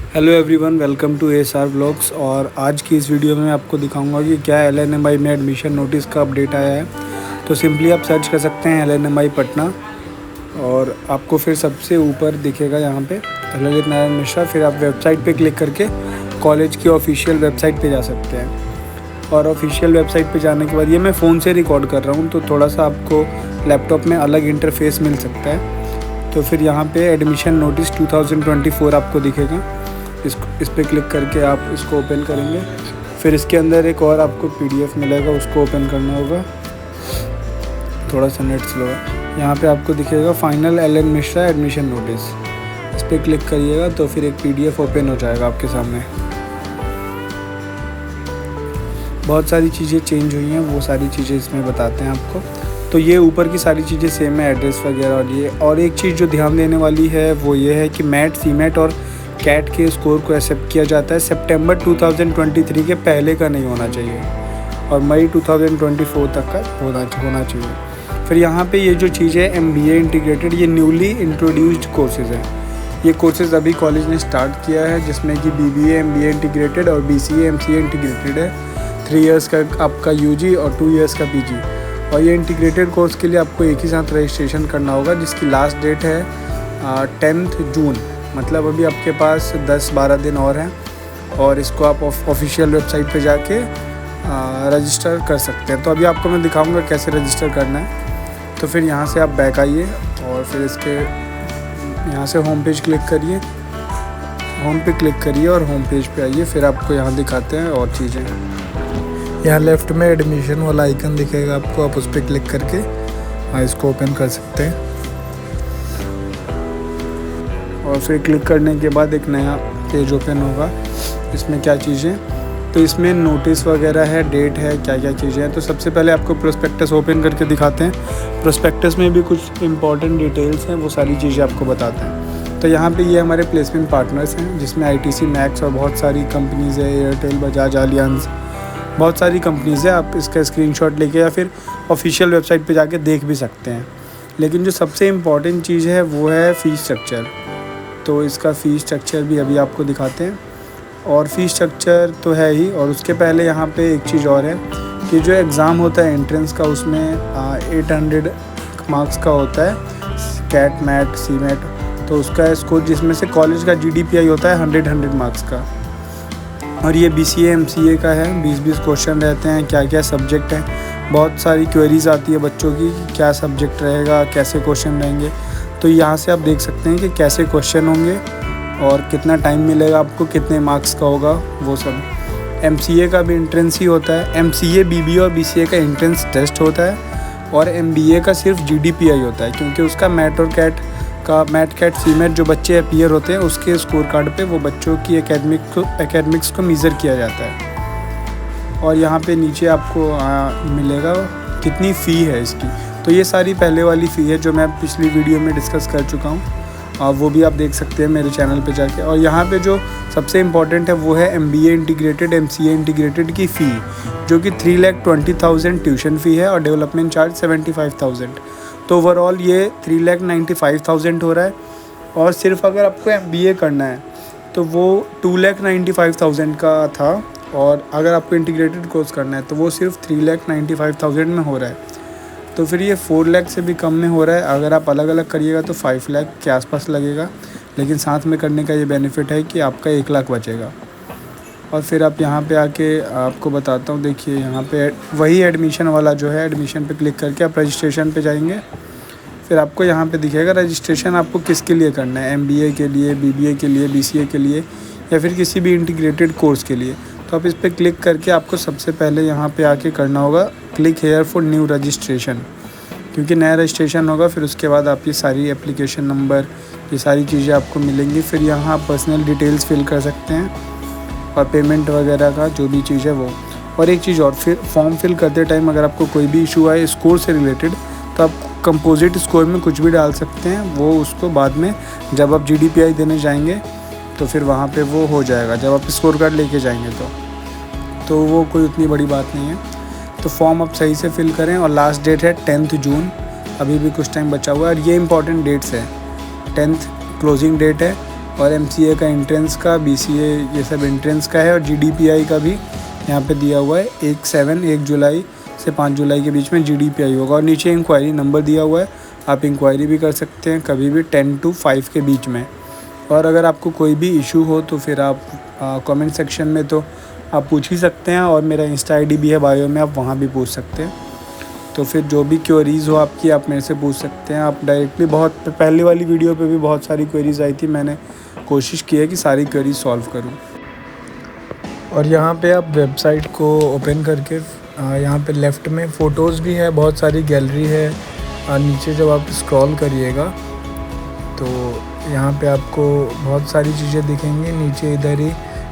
Hello everyone, welcome to SR blogs. और आज की इस वीडियो में मैं आपको दिखाऊंगा कि क्या एलएनएमआई में एडमिशन नोटिस का अपडेट आया है। तो सिंपली आप सर्च कर सकते हैं एलएनएमआई पटना और आपको फिर सबसे ऊपर दिखेगा यहाँ पे ललित नारायण मिश्रा। फिर आप वेबसाइट पे क्लिक करके कॉलेज की ऑफिशियल वेबसाइट पे जा सकते हैं। और ऑफिशियल वेबसाइट पे जाने के बाद ये मैं फ़ोन से रिकॉर्ड कर रहा हूँ तो थोड़ा सा आपको लैपटॉप में अलग इंटरफेस मिल सकता है। तो फिर यहाँ पे एडमिशन नोटिस 2024 आपको दिखेगा। इस पे क्लिक करके आप इसको ओपन करेंगे। फिर इसके अंदर एक और आपको पीडीएफ मिलेगा, उसको ओपन करना होगा। थोड़ा सा नेट स्लो है। यहाँ पे आपको दिखेगा final L N Mishra admission notice. इस पर क्लिक करिएगा तो फिर एक पीडीएफ ओपन हो जाएगा आपके सामने। बहुत सारी चीज़ें चेंज हुई हैं, वो सारी चीज़ें इसमें बताते हैं आपको। तो ये ऊपर की सारी चीज़ें सेम है, एड्रेस वगैरह और ये। और एक चीज़ जो ध्यान देने वाली है वो ये है कि मैट, सीमेट और कैट के स्कोर को एक्सेप्ट किया जाता है सितंबर 2023 के पहले का नहीं होना चाहिए और मई 2024 तक का होना चाहिए। फिर यहाँ पे ये जो चीज़ है MBA इंटीग्रेटेड, ये न्यूली इंट्रोड्यूस्ड कोर्सेज़ है। ये कोर्सेज़ अभी कॉलेज ने स्टार्ट किया है, जिसमें कि BBA MBA इंटीग्रेटेड और BCA MCA इंटीग्रेटेड है। 3 इयर्स का आपका UG और 2 इयर्स का PG। और ये इंटीग्रेटेड कोर्स के लिए आपको एक ही साथ रजिस्ट्रेशन करना होगा, जिसकी लास्ट डेट है 10 जून। मतलब अभी आपके पास 10-12 दिन और हैं और इसको आप ऑफिशियल वेबसाइट पे जाके रजिस्टर कर सकते हैं। तो अभी आपको मैं दिखाऊंगा कैसे रजिस्टर करना है। तो फिर यहाँ से आप बैक आइए और फिर इसके यहाँ से होम पेज क्लिक करिए। होम पे क्लिक करिए और होम पेज पे आइए। फिर आपको यहाँ दिखाते हैं और चीज़ें। यहाँ लेफ़्ट में एडमिशन वाला आइकन दिखेगा आपको, आप उस पर क्लिक करके इसको ओपन कर सकते हैं। और फिर क्लिक करने के बाद एक नया पेज ओपन होगा। इसमें क्या चीज़ें, तो इसमें नोटिस वगैरह है, डेट है, क्या क्या चीज़ें हैं। तो सबसे पहले आपको प्रोस्पेक्टस ओपन करके दिखाते हैं। प्रोस्पेक्टस में भी कुछ इंपॉर्टेंट डिटेल्स हैं, वो सारी चीज़ें आपको बताते हैं। तो यहाँ पे ये हमारे प्लेसमेंट पार्टनर्स हैं, जिसमें ITC मैक्स और बहुत सारी कंपनीज़ है, एयरटेल, बजाज, आलियांज, बहुत सारी कंपनीज़ है। आप इसका स्क्रीनशॉट लेके या फिर ऑफिशियल वेबसाइट पे जाके देख भी सकते हैं। लेकिन जो सबसे इम्पॉर्टेंट चीज़ है वो है फ़ीस स्ट्रक्चर। तो इसका फ़ीस स्ट्रक्चर भी अभी आपको दिखाते हैं। और फ़ीस स्ट्रक्चर तो है ही, और उसके पहले यहाँ पे एक चीज़ और है कि जो एग्ज़ाम होता है एंट्रेंस का, उसमें 800 मार्क्स का होता है, कैट, मैट, सीमेट। तो उसका स्कोर, जिसमें से कॉलेज का GDPI होता है 100 मार्क्स का। और ये BCA MCA का है, 20-20 क्वेश्चन रहते हैं। क्या क्या सब्जेक्ट हैं, बहुत सारी क्वेरीज़ आती है बच्चों की, क्या सब्जेक्ट रहेगा, कैसे क्वेश्चन रहेंगे। तो यहाँ से आप देख सकते हैं कि कैसे क्वेश्चन होंगे और कितना टाइम मिलेगा आपको, कितने मार्क्स का होगा, वो सब। MCA का भी एंट्रेंस ही होता है। MCA, BBA और BCA का एंट्रेंस टेस्ट होता है और MBA का सिर्फ GDPI होता है, क्योंकि उसका मैट और कैट का, मैट, कैट, सीमेट जो बच्चे अपीयर होते हैं उसके स्कोर कार्ड पे वो बच्चों की एकेडमिक्स को मेज़र किया जाता है। और यहाँ पे नीचे आपको मिलेगा कितनी फ़ी है इसकी। तो ये सारी पहले वाली फ़ी है जो मैं पिछली वीडियो में डिस्कस कर चुका हूँ, वो भी आप देख सकते हैं मेरे चैनल पे जाके। और यहाँ पे जो सबसे इम्पॉर्टेंट है वो है MBA इंटीग्रेटेड, MCA इंटीग्रेटेड की फ़ी, जो कि 3,20,000 ट्यूशन फ़ी है और डेवलपमेंट चार्ज 75,000। तो ओवरऑल ये 3,95,000 हो रहा है। और सिर्फ अगर आपको MBA करना है तो वो 2,95,000 का था, और अगर आपको इंटीग्रेटेड कोर्स करना है तो वो सिर्फ 3,95,000 में हो रहा है। तो फिर ये 4 लाख से भी कम में हो रहा है। अगर आप अलग अलग करिएगा तो 5 लाख के आसपास लगेगा, लेकिन साथ में करने का ये बेनिफिट है कि आपका 1 लाख बचेगा। और फिर आप यहाँ पे आके आपको बताता हूँ, देखिए यहाँ पे वही एडमिशन वाला जो है, एडमिशन पे क्लिक करके आप रजिस्ट्रेशन पे जाएंगे। फिर आपको यहाँ पे दिखेगा रजिस्ट्रेशन आपको किसके लिए करना है, MBA के लिए, BBA के लिए, BCA के लिए, या फिर किसी भी इंटीग्रेटेड कोर्स के लिए। तो आप इस पर क्लिक करके आपको सबसे पहले यहाँ पे आके करना होगा click here for new registration, क्योंकि नया रजिस्ट्रेशन होगा। फिर उसके बाद आप ये सारी एप्लीकेशन नंबर, ये सारी चीज़ें आपको मिलेंगी। फिर यहाँ आप पर्सनल डिटेल्स फिल कर सकते हैं और पेमेंट वगैरह का जो भी चीज़ है वो। और एक चीज़ और, फिर फॉर्म फिल करते टाइम अगर आपको कोई भी इशू आए स्कोर से रिलेटेड, तो आप कंपोजिट स्कोर में कुछ भी डाल सकते हैं। वो उसको बाद में जब आप GDPI देने जाएंगे तो फिर वहाँ पे वो हो जाएगा, जब आप स्कोर कार्ड लेके जाएंगे तो वो कोई उतनी बड़ी बात नहीं है। तो फॉर्म आप सही से फिल करें। और लास्ट डेट है 10 जून, अभी भी कुछ टाइम बचा हुआ है। और ये इंपॉर्टेंट डेट्स है, 10 क्लोजिंग डेट है, और MCA का एंट्रेंस का, BCA ये सब एंट्रेंस का है, और GDPI का भी यहाँ पे दिया हुआ है। 1 जुलाई से 5 जुलाई के बीच में GDPI होगा। और नीचे इंक्वायरी नंबर दिया हुआ है, आप इंक्वायरी भी कर सकते हैं कभी भी 10 to 5 के बीच में। और अगर आपको कोई भी इशू हो तो फिर आप कमेंट सेक्शन में तो आप पूछ ही सकते हैं, और मेरा Insta ID भी है बायो में, आप वहाँ भी पूछ सकते हैं। तो फिर जो भी क्वेरीज़ हो आपकी, आप मेरे से पूछ सकते हैं। आप डायरेक्टली, बहुत पहले वाली वीडियो पे भी बहुत सारी क्वेरीज़ आई थी, मैंने कोशिश की है कि सारी क्वेरीज सॉल्व करूं। और यहाँ पे आप वेबसाइट को ओपन करके यहाँ पे लेफ़्ट में फ़ोटोज़ भी है, बहुत सारी गैलरी है। नीचे जब आप स्क्रॉल करिएगा तो यहाँ पे आपको बहुत सारी चीज़ें दिखेंगी। नीचे इधर ही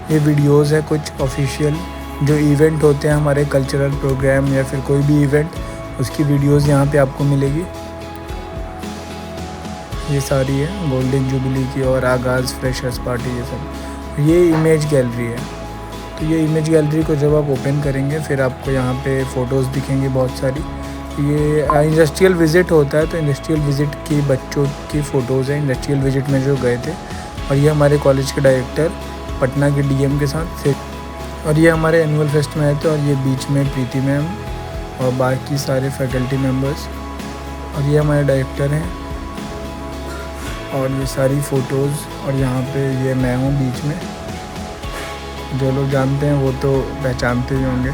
ये वीडियोज़ है कुछ ऑफिशियल, जो इवेंट होते हैं हमारे कल्चरल प्रोग्राम या फिर कोई भी इवेंट, उसकी वीडियोज़ यहाँ पे आपको मिलेगी। ये सारी है गोल्डन जुबली की और आगाज़, फ्रेशर्स पार्टी, ये सब। ये इमेज गैलरी है। तो ये इमेज गैलरी को जब आप ओपन करेंगे फिर आपको यहाँ पे फ़ोटोज़ दिखेंगी बहुत सारी। ये इंडस्ट्रियल विज़िट होता है, तो इंडस्ट्रियल विज़िट की बच्चों की फ़ोटोज़ हैं, इंडस्ट्रियल विज़िट में जो गए थे। और ये हमारे कॉलेज के डायरेक्टर पटना के DM के साथ थे। और ये हमारे एनुअल फेस्ट में आए थे। और ये बीच में प्रीति मैम और बाकी सारे फैकल्टी मेम्बर्स, और ये हमारे डायरेक्टर हैं। और ये सारी फ़ोटोज़, और यहाँ पे ये मैं हूँ बीच में। जो लोग जानते हैं वो तो पहचानते ही होंगे,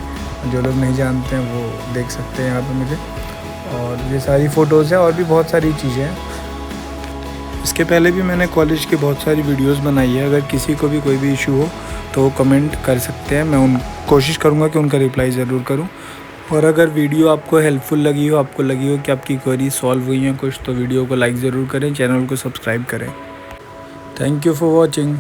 जो लोग नहीं जानते हैं वो देख सकते हैं यहाँ पे मुझे। और ये सारी फ़ोटोज़ हैं, और भी बहुत सारी चीज़ें हैं। इसके पहले भी मैंने कॉलेज की बहुत सारी वीडियोस बनाई है। अगर किसी को भी कोई भी इशू हो तो कमेंट कर सकते हैं, मैं कोशिश करूँगा कि उनका रिप्लाई ज़रूर करूँ। और अगर वीडियो आपको हेल्पफुल लगी हो, आपको लगी हो कि आपकी क्वेरी सॉल्व हुई हैं कुछ, तो वीडियो को लाइक ज़रूर करें, चैनल को सब्सक्राइब करें। Thank you for watching.